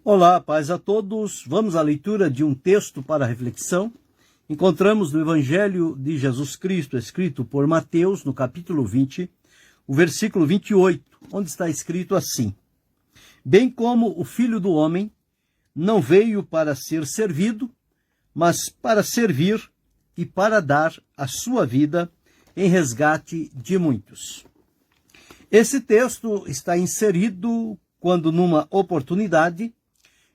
Olá, paz a todos. Vamos à leitura de um texto para reflexão. Encontramos no Evangelho de Jesus Cristo, escrito por Mateus, no capítulo 20, o versículo 28, onde está escrito assim: Bem como o Filho do Homem não veio para ser servido, mas para servir e para dar a sua vida em resgate de muitos. Esse texto está inserido quando, numa oportunidade,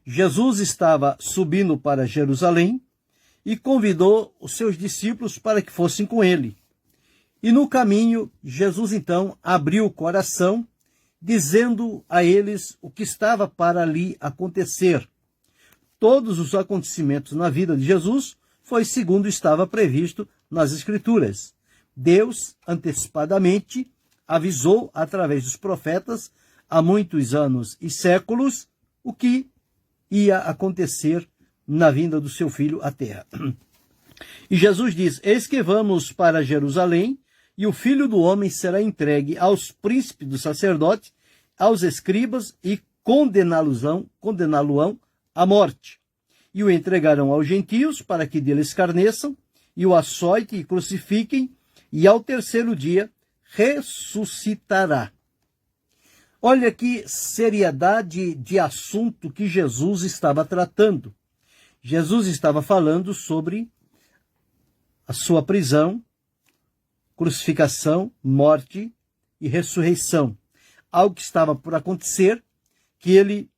Jesus estava subindo para Jerusalém e convidou os seus discípulos para que fossem com ele. E no caminho, Jesus então abriu o coração, dizendo a eles o que estava para ali acontecer. Todos os acontecimentos na vida de Jesus foi segundo estava previsto nas Escrituras. Deus, antecipadamente, avisou através dos profetas há muitos anos e séculos o que ia acontecer na vinda do seu filho à terra. E Jesus diz: Eis que vamos para Jerusalém, e o Filho do Homem será entregue aos príncipes dos sacerdotes, aos escribas, e condená-lo-ão à morte. E o entregarão aos gentios, para que dele escarneçam, e o açoitem e crucifiquem, e ao terceiro dia ressuscitará. Olha que seriedade de assunto que Jesus estava tratando. Jesus estava falando sobre a sua prisão, crucificação, morte e ressurreição. Algo que estava por acontecer, que ele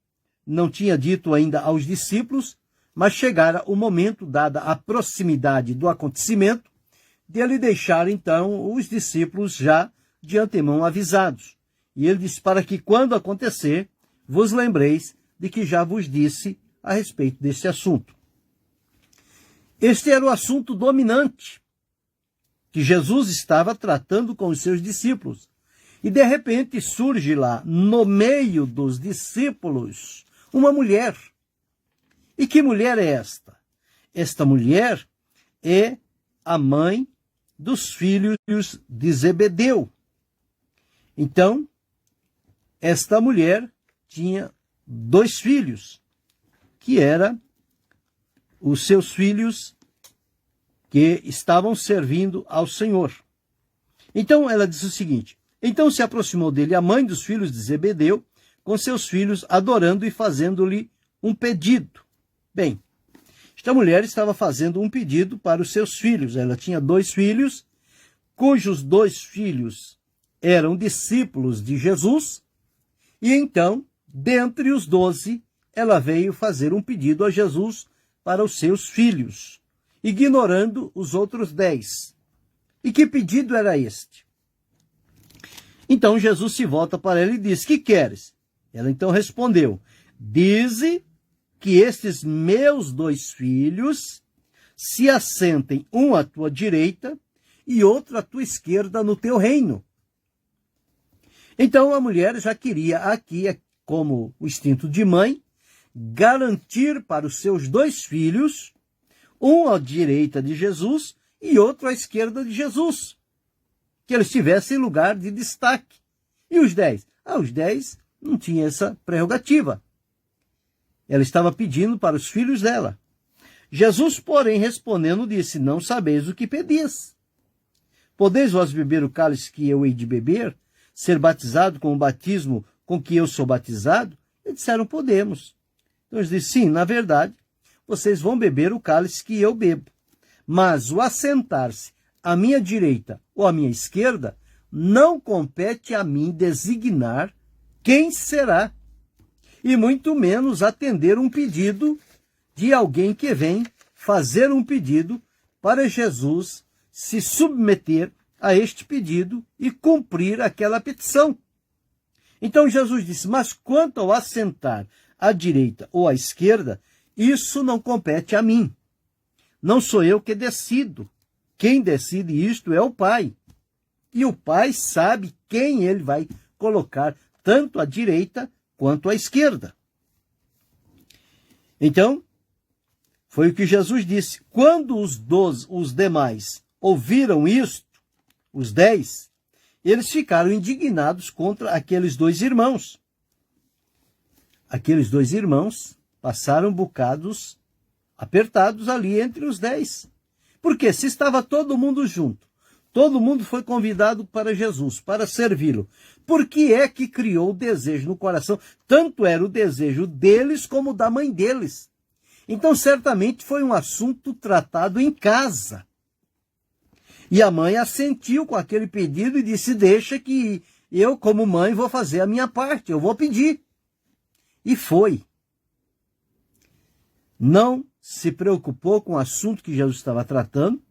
não tinha dito ainda aos discípulos, mas chegara o momento, dada a proximidade do acontecimento, de ele deixar então os discípulos já de antemão avisados. E ele disse: para que quando acontecer, vos lembreis de que já vos disse a respeito deste assunto. Este era o assunto dominante que Jesus estava tratando com os seus discípulos. E de repente surge lá, no meio dos discípulos, uma mulher. E que mulher é esta? Esta mulher é a mãe dos filhos de Zebedeu. Então, esta mulher tinha 2 filhos, que eram os seus filhos que estavam servindo ao Senhor. Então ela disse o seguinte: Então se aproximou dele a mãe dos filhos de Zebedeu, com seus filhos, adorando e fazendo-lhe um pedido. Bem, esta mulher estava fazendo um pedido para os seus filhos. Ela tinha 2 filhos, cujos 2 filhos eram discípulos de Jesus. E então, dentre os 12, ela veio fazer um pedido a Jesus para os seus filhos, ignorando os outros 10. E que pedido era este? Então Jesus se volta para ela e diz: Que queres? Ela então respondeu: Dize que estes meus 2 filhos se assentem, um à tua direita e outro à tua esquerda no teu reino. Então a mulher já queria aqui, como o instinto de mãe, garantir para os seus 2 filhos, um à direita de Jesus e outro à esquerda de Jesus, que eles tivessem lugar de destaque. E os 10? Os 10 não tinham essa prerrogativa. Ela estava pedindo para os filhos dela. Jesus, porém, respondendo, disse: Não sabeis o que pedis. Podeis vós beber o cálice que eu hei de beber? Ser batizado com o batismo com que eu sou batizado? E disseram: Podemos. Então eles disseram: Sim, na verdade, vocês vão beber o cálice que eu bebo. Mas o assentar-se à minha direita ou à minha esquerda não compete a mim designar quem será, e muito menos atender um pedido de alguém que vem fazer um pedido para Jesus se submeter a este pedido e cumprir aquela petição. Então Jesus disse: Mas quanto ao assentar à direita ou à esquerda, isso não compete a mim. Não sou eu que decido. Quem decide isto é o Pai. E o Pai sabe quem ele vai colocar tanto à direita quanto à esquerda. Então, foi o que Jesus disse. Quando os demais ouviram isto, os 10, eles ficaram indignados contra aqueles 2 irmãos. Aqueles 2 irmãos passaram bocados apertados ali entre os 10. Porque se estava todo mundo junto, todo mundo foi convidado para Jesus, para servi-lo, por que é que criou o desejo no coração? Tanto era o desejo deles como da mãe deles. Então, certamente foi um assunto tratado em casa. E a mãe assentiu com aquele pedido e disse, deixa que eu, como mãe, vou fazer a minha parte, eu vou pedir. E foi. Não se preocupou com o assunto que Jesus estava tratando,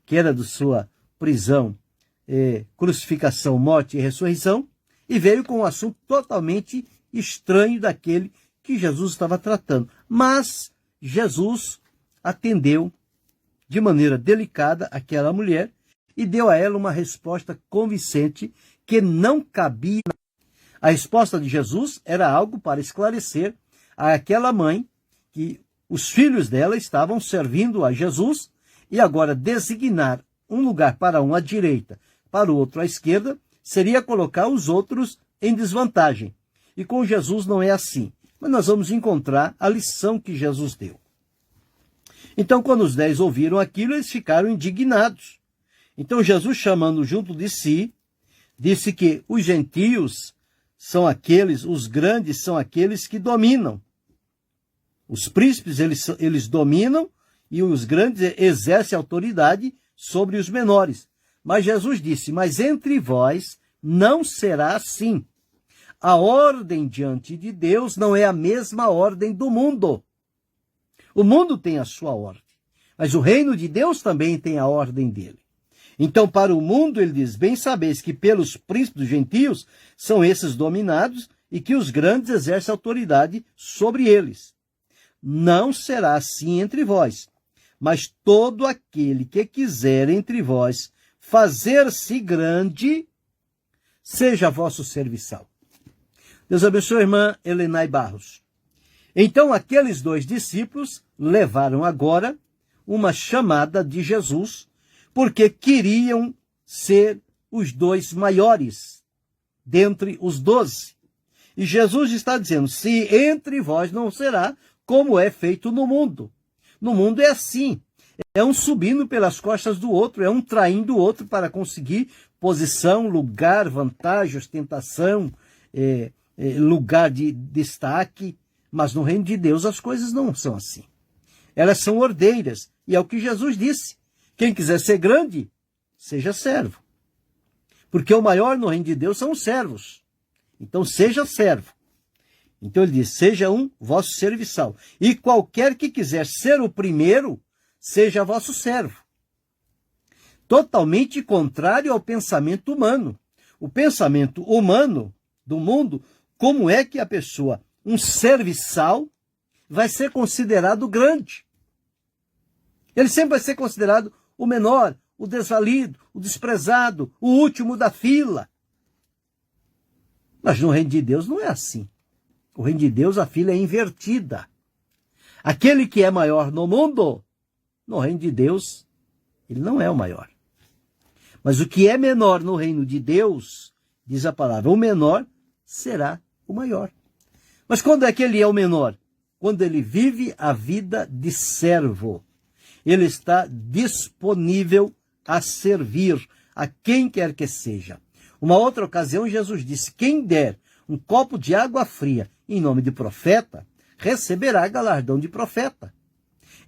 que era de sua prisão, crucificação, morte e ressurreição, e veio com um assunto totalmente estranho daquele que Jesus estava tratando. Mas Jesus atendeu de maneira delicada aquela mulher e deu a ela uma resposta convincente que não cabia. A resposta de Jesus era algo para esclarecer àquela mãe que os filhos dela estavam servindo a Jesus e agora designar um lugar para um à direita, para o outro à esquerda, seria colocar os outros em desvantagem. E com Jesus não é assim. Mas nós vamos encontrar a lição que Jesus deu. Então, quando os 10 ouviram aquilo, eles ficaram indignados. Então, Jesus, chamando junto de si, disse que os gentios são aqueles, os grandes são aqueles que dominam. Os príncipes, eles dominam e os grandes exercem autoridade sobre os menores. Mas Jesus disse, mas entre vós não será assim. A ordem diante de Deus não é a mesma ordem do mundo. O mundo tem a sua ordem, mas o reino de Deus também tem a ordem dele. Então, para o mundo, ele diz, bem sabeis que pelos príncipes dos gentios são esses dominados e que os grandes exercem autoridade sobre eles. Não será assim entre vós, mas todo aquele que quiser entre vós fazer-se grande, seja vosso serviçal. Deus abençoe a irmã Helenay Barros. Então, aqueles 2 discípulos levaram agora uma chamada de Jesus, porque queriam ser os 2 maiores dentre os 12. E Jesus está dizendo, se entre vós não será como é feito no mundo. No mundo é assim, é um subindo pelas costas do outro, é um traindo o outro para conseguir posição, lugar, vantagem, ostentação, lugar de destaque. Mas no reino de Deus as coisas não são assim. Elas são ordeiras, e é o que Jesus disse. Quem quiser ser grande, seja servo. Porque o maior no reino de Deus são os servos. Então seja servo. Então ele diz, seja um vosso serviçal. E qualquer que quiser ser o primeiro, seja vosso servo. Totalmente contrário ao pensamento humano. O pensamento humano do mundo, como é que a pessoa, um serviçal, vai ser considerado grande? Ele sempre vai ser considerado o menor, o desvalido, o desprezado, o último da fila. Mas no reino de Deus não é assim. No reino de Deus a fila é invertida. Aquele que é maior no mundo, no reino de Deus, ele não é o maior. Mas o que é menor no reino de Deus, diz a palavra, o menor será o maior. Mas quando é que ele é o menor? Quando ele vive a vida de servo. Ele está disponível a servir a quem quer que seja. Uma outra ocasião, Jesus disse, quem der um copo de água fria em nome de profeta, receberá galardão de profeta.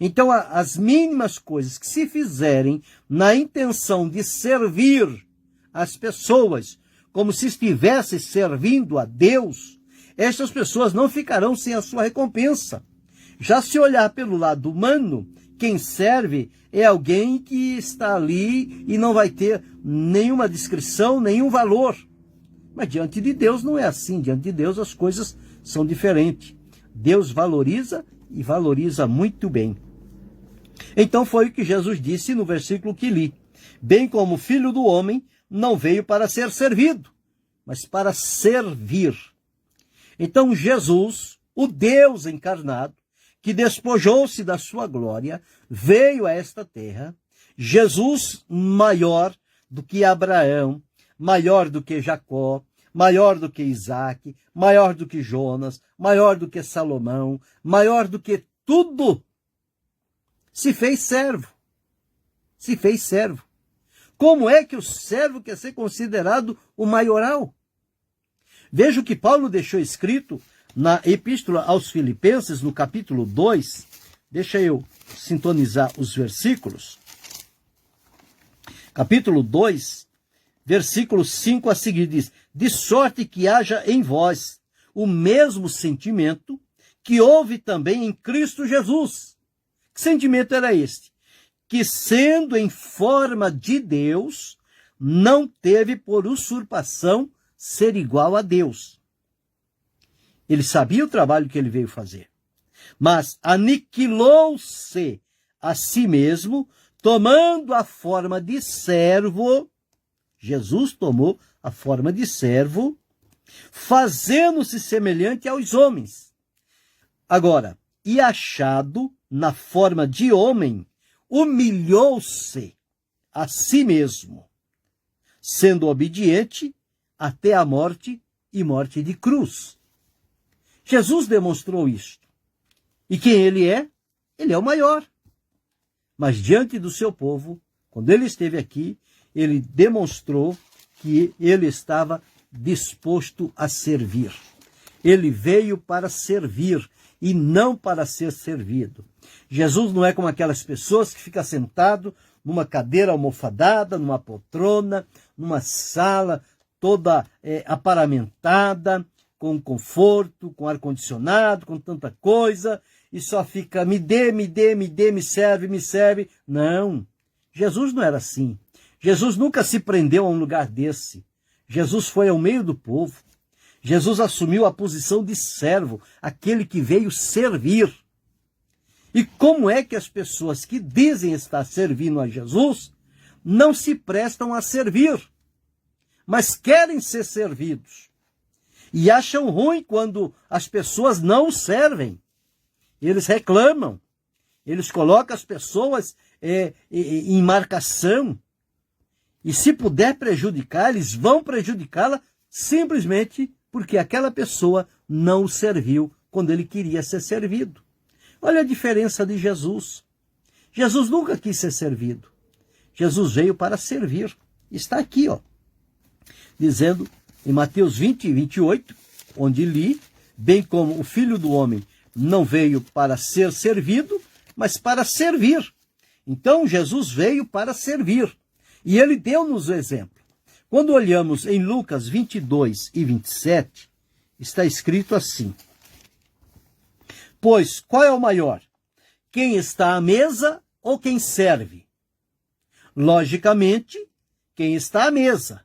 Então, as mínimas coisas que se fizerem na intenção de servir as pessoas, como se estivessem servindo a Deus, estas pessoas não ficarão sem a sua recompensa. Já se olhar pelo lado humano, quem serve é alguém que está ali e não vai ter nenhuma descrição, nenhum valor. Mas diante de Deus não é assim. Diante de Deus as coisas são diferentes. Deus valoriza e valoriza muito bem. Então foi o que Jesus disse no versículo que li. Bem como o Filho do Homem não veio para ser servido, mas para servir. Então Jesus, o Deus encarnado, que despojou-se da sua glória, veio a esta terra, Jesus maior do que Abraão, maior do que Jacó, maior do que Isaac, maior do que Jonas, maior do que Salomão, maior do que tudo, se fez servo. Se fez servo. Como é que o servo quer ser considerado o maioral? Veja o que Paulo deixou escrito na Epístola aos Filipenses, no capítulo 2. Deixa eu sintonizar os versículos. Capítulo 2, versículo 5 a seguir diz: de sorte que haja em vós o mesmo sentimento que houve também em Cristo Jesus. Que sentimento era este? Que, sendo em forma de Deus, não teve por usurpação ser igual a Deus. Ele sabia o trabalho que ele veio fazer, mas aniquilou-se a si mesmo, tomando a forma de servo. Jesus tomou a forma de servo, fazendo-se semelhante aos homens. Agora, e achado na forma de homem, humilhou-se a si mesmo, sendo obediente até a morte e morte de cruz. Jesus demonstrou isto. E quem ele é? Ele é o maior. Mas diante do seu povo, quando ele esteve aqui, ele demonstrou que ele estava disposto a servir. Ele veio para servir e não para ser servido. Jesus não é como aquelas pessoas que ficam sentado numa cadeira almofadada, numa poltrona, numa sala toda aparamentada, com conforto, com ar-condicionado, com tanta coisa, e só fica me dê, me serve, me serve. Não, Jesus não era assim. Jesus nunca se prendeu a um lugar desse. Jesus foi ao meio do povo. Jesus assumiu a posição de servo, aquele que veio servir. E como é que as pessoas que dizem estar servindo a Jesus não se prestam a servir, mas querem ser servidos? E acham ruim quando as pessoas não servem. Eles reclamam. Eles colocam as pessoas em marcação. E se puder prejudicar, eles vão prejudicá-la simplesmente porque aquela pessoa não o serviu quando ele queria ser servido. Olha a diferença de Jesus. Jesus nunca quis ser servido. Jesus veio para servir. Está aqui, dizendo em Mateus 20 e 28, onde li, bem como o Filho do Homem não veio para ser servido, mas para servir. Então, Jesus veio para servir. E ele deu-nos o exemplo. Quando olhamos em Lucas 22 e 27, está escrito assim: pois qual é o maior? Quem está à mesa ou quem serve? Logicamente, quem está à mesa.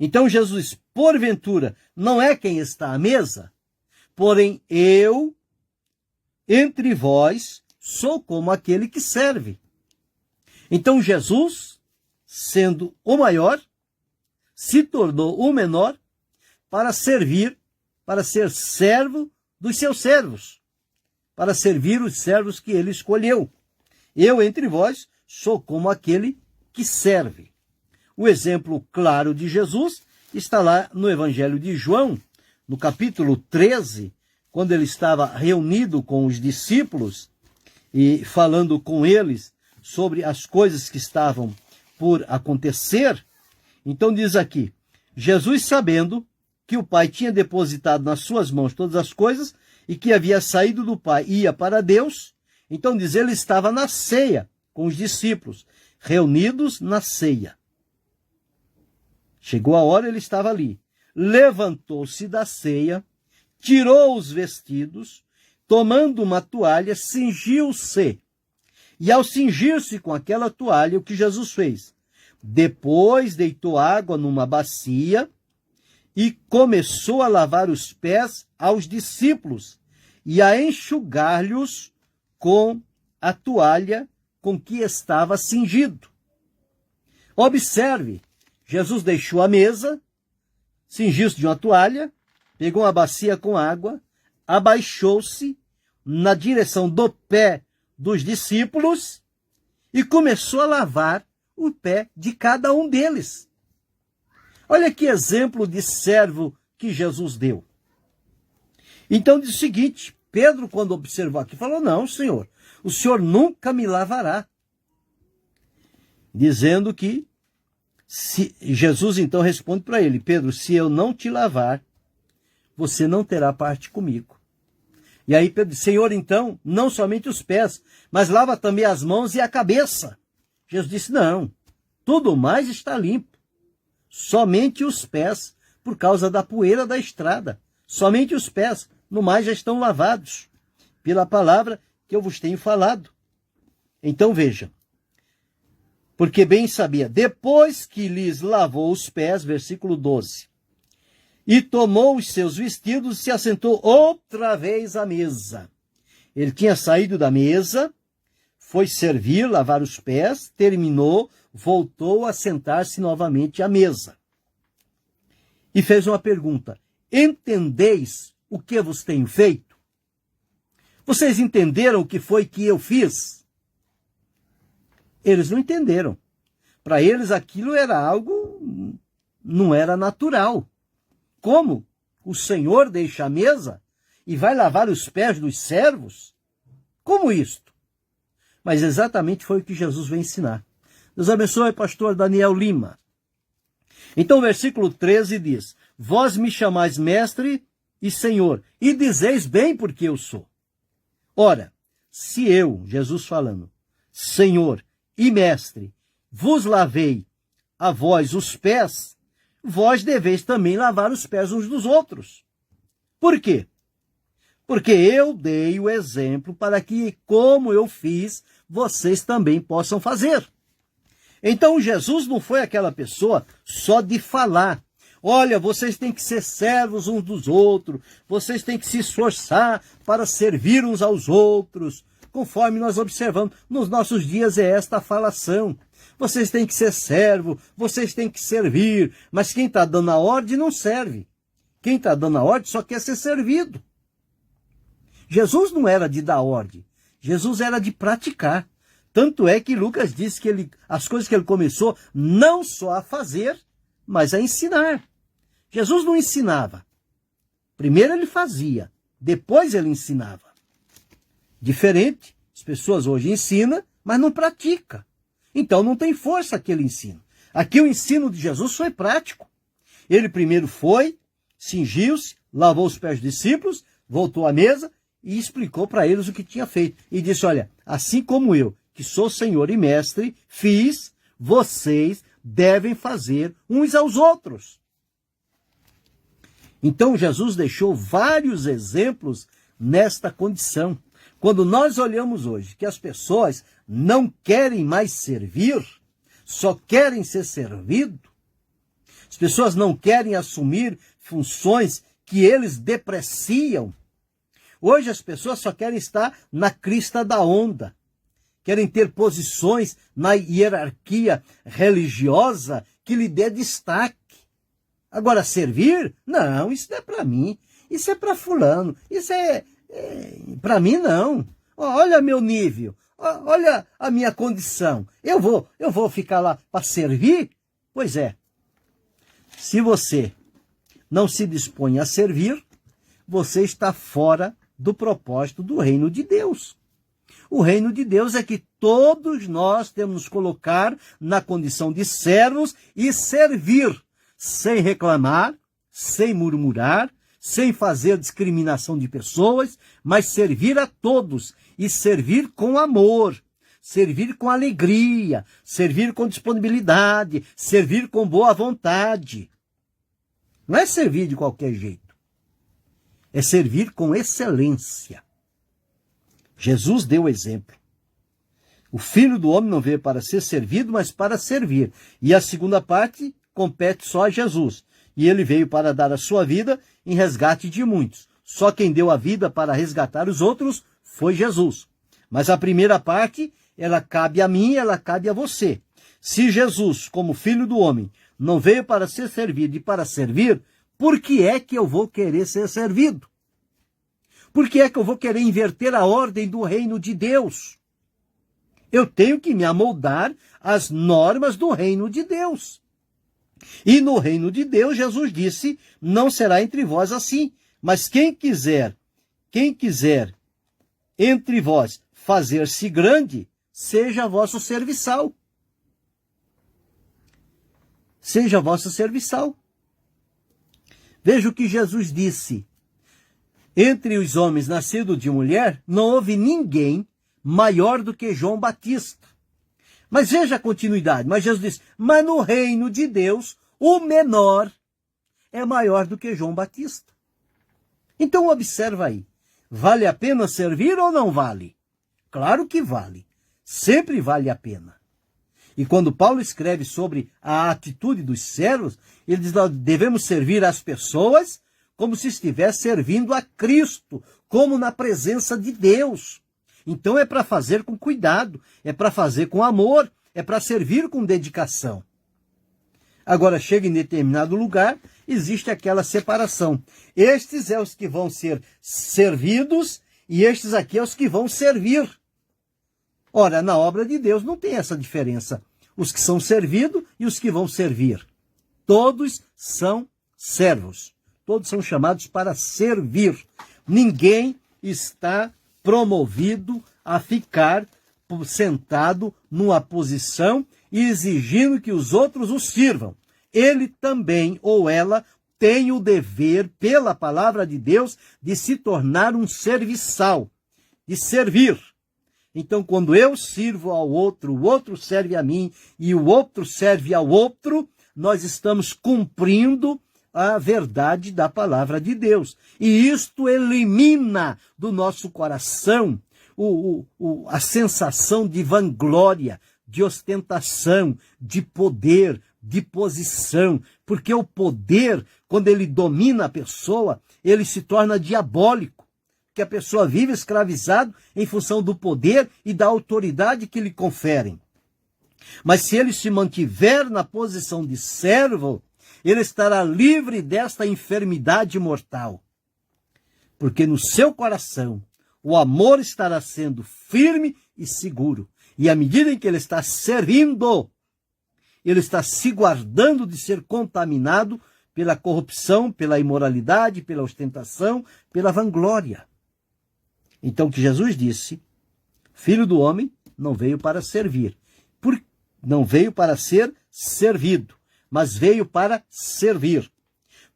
Então Jesus, porventura, não é quem está à mesa? Porém, eu, entre vós, sou como aquele que serve. Então Jesus, sendo o maior, se tornou o menor para servir, para ser servo dos seus servos, para servir os servos que ele escolheu. Eu, entre vós, sou como aquele que serve. O exemplo claro de Jesus está lá no Evangelho de João, no capítulo 13, quando ele estava reunido com os discípulos e falando com eles sobre as coisas que estavam por acontecer. Então diz aqui: Jesus, sabendo que o Pai tinha depositado nas suas mãos todas as coisas e que havia saído do Pai e ia para Deus, então diz, ele estava na ceia com os discípulos, reunidos na ceia. Chegou a hora, ele estava ali. Levantou-se da ceia, tirou os vestidos, tomando uma toalha, cingiu-se. E ao cingir-se com aquela toalha, o que Jesus fez? Depois deitou água numa bacia e começou a lavar os pés aos discípulos e a enxugar-lhes com a toalha com que estava cingido. Observe, Jesus deixou a mesa, cingiu-se de uma toalha, pegou uma bacia com água, abaixou-se na direção do pé dos discípulos e começou a lavar o pé de cada um deles. Olha que exemplo de servo que Jesus deu. Então diz o seguinte, Pedro, quando observou aqui, falou, não, Senhor, o Senhor nunca me lavará. Dizendo que, Jesus então responde para ele, Pedro, se eu não te lavar, você não terá parte comigo. E aí Pedro disse, Senhor, então, não somente os pés, mas lava também as mãos e a cabeça. Jesus disse, não, tudo mais está limpo. Somente os pés, por causa da poeira da estrada. Somente os pés, no mais já estão lavados, pela palavra que eu vos tenho falado. Então veja, porque bem sabia, depois que lhes lavou os pés, versículo 12, e tomou os seus vestidos e se assentou outra vez à mesa. Ele tinha saído da mesa, foi servir, lavar os pés, terminou, voltou a sentar-se novamente à mesa. E fez uma pergunta, entendeis o que vos tenho feito? Vocês entenderam o que foi que eu fiz? Eles não entenderam. Para eles aquilo era algo, não era natural. Como o Senhor deixa a mesa e vai lavar os pés dos servos? Como isto? Mas exatamente foi o que Jesus veio ensinar. Deus abençoe, pastor Daniel Lima. Então o versículo 13 diz, vós me chamais mestre e senhor, e dizeis bem porque eu sou. Ora, se eu, Jesus falando, senhor e mestre, vos lavei a vós os pés, vós deveis também lavar os pés uns dos outros. Por quê? Porque eu dei o exemplo para que, como eu fiz, vocês também possam fazer. Então Jesus não foi aquela pessoa só de falar. Olha, vocês têm que ser servos uns dos outros, vocês têm que se esforçar para servir uns aos outros. Conforme nós observamos, nos nossos dias é esta a falação. Vocês têm que ser servo, vocês têm que servir, mas quem está dando a ordem não serve. Quem está dando a ordem só quer ser servido. Jesus não era de dar ordem, Jesus era de praticar. Tanto é que Lucas diz que as coisas que ele começou não só a fazer, mas a ensinar. Jesus não ensinava. Primeiro ele fazia, depois ele ensinava. Diferente, as pessoas hoje ensinam, mas não praticam. Então não tem força aquele ensino. Aqui o ensino de Jesus foi prático. Ele primeiro foi, cingiu-se, lavou os pés dos discípulos, voltou à mesa e explicou para eles o que tinha feito. E disse, olha, assim como eu, que sou Senhor e Mestre, fiz, vocês devem fazer uns aos outros. Então Jesus deixou vários exemplos nesta condição. Quando nós olhamos hoje que as pessoas não querem mais servir, só querem ser servido, as pessoas não querem assumir funções que eles depreciam. Hoje as pessoas só querem estar na crista da onda, querem ter posições na hierarquia religiosa que lhe dê destaque. Agora, servir? Não, isso não é para mim, isso é para fulano, isso é para mim não. Olha meu nível, olha a minha condição. Eu vou ficar lá para servir? Pois é. Se você não se dispõe a servir, você está fora do propósito do reino de Deus. O reino de Deus é que todos nós temos que nos colocar na condição de servos e servir, sem reclamar, sem murmurar, sem fazer discriminação de pessoas, mas servir a todos e servir com amor, servir com alegria, servir com disponibilidade, servir com boa vontade. Não é servir de qualquer jeito, é servir com excelência. Jesus deu o exemplo. O Filho do Homem não veio para ser servido, mas para servir. E a segunda parte compete só a Jesus. E ele veio para dar a sua vida em resgate de muitos. Só quem deu a vida para resgatar os outros foi Jesus. Mas a primeira parte, ela cabe a mim, ela cabe a você. Se Jesus, como Filho do Homem, não veio para ser servido e para servir, por que é que eu vou querer ser servido? Por que é que eu vou querer inverter a ordem do reino de Deus? Eu tenho que me amoldar às normas do reino de Deus. E no reino de Deus, Jesus disse, não será entre vós assim, mas quem quiser entre vós fazer-se grande, seja vosso serviçal. Seja vosso serviçal. Veja o que Jesus disse. Entre os homens nascidos de mulher, não houve ninguém maior do que João Batista. Mas veja a continuidade. Mas Jesus disse, mas no reino de Deus, o menor é maior do que João Batista. Então observa aí. Vale a pena servir ou não vale? Claro que vale. Sempre vale a pena. E quando Paulo escreve sobre a atitude dos servos, ele diz, nós devemos servir as pessoas como se estivesse servindo a Cristo, como na presença de Deus. Então é para fazer com cuidado, é para fazer com amor, é para servir com dedicação. Agora, chega em determinado lugar, existe aquela separação. Estes é os que vão ser servidos e estes aqui é os que vão servir. Ora, na obra de Deus não tem essa diferença. Os que são servidos e os que vão servir. Todos são servos. Todos são chamados para servir. Ninguém está promovido a ficar sentado numa posição e exigindo que os outros o sirvam. Ele também, ou ela, tem o dever, pela palavra de Deus, de se tornar um serviçal, de servir. Então, quando eu sirvo ao outro, o outro serve a mim e o outro serve ao outro, nós estamos cumprindo a verdade da palavra de Deus. E isto elimina do nosso coração a sensação de vanglória, de ostentação, de poder, de posição. Porque o poder, quando ele domina a pessoa, ele se torna diabólico. Que a pessoa vive escravizado em função do poder e da autoridade que lhe conferem. Mas se ele se mantiver na posição de servo, ele estará livre desta enfermidade mortal. Porque no seu coração, o amor estará sendo firme e seguro. E à medida em que ele está servindo, ele está se guardando de ser contaminado pela corrupção, pela imoralidade, pela ostentação, pela vanglória. Então, o que Jesus disse, Filho do homem não veio para servir, não veio para ser servido, mas veio para servir.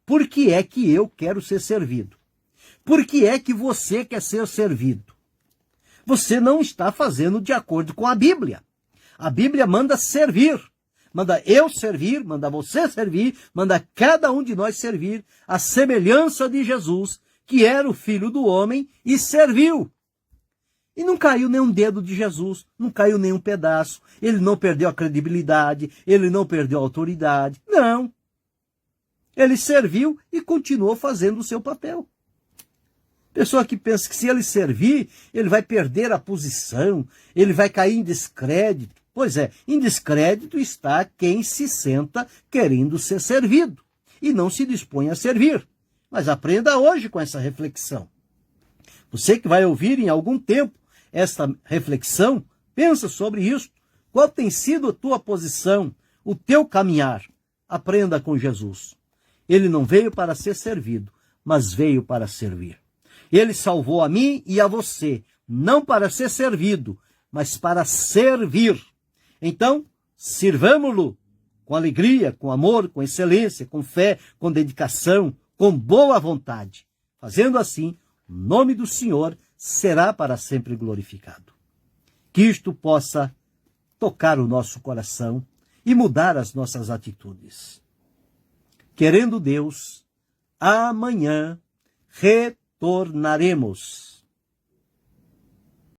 Por que é que eu quero ser servido? Por que é que você quer ser servido? Você não está fazendo de acordo com a Bíblia. A Bíblia manda servir. Manda eu servir, manda você servir, manda cada um de nós servir, a semelhança de Jesus, que era o Filho do homem e serviu. E não caiu nenhum dedo de Jesus, não caiu nenhum pedaço. Ele não perdeu a credibilidade, ele não perdeu a autoridade. Não. Ele serviu e continuou fazendo o seu papel. Pessoa que pensa que se ele servir, ele vai perder a posição, ele vai cair em descrédito. Pois é, em descrédito está quem se senta querendo ser servido e não se dispõe a servir. Mas aprenda hoje com essa reflexão. Você que vai ouvir em algum tempo esta reflexão, pensa sobre isso. Qual tem sido a tua posição, o teu caminhar? Aprenda com Jesus. Ele não veio para ser servido, mas veio para servir. Ele salvou a mim e a você, não para ser servido, mas para servir. Então, sirvamo-lo com alegria, com amor, com excelência, com fé, com dedicação, com boa vontade. Fazendo assim, o nome do Senhor será para sempre glorificado. Que isto possa tocar o nosso coração e mudar as nossas atitudes. Querendo Deus, amanhã retornaremos.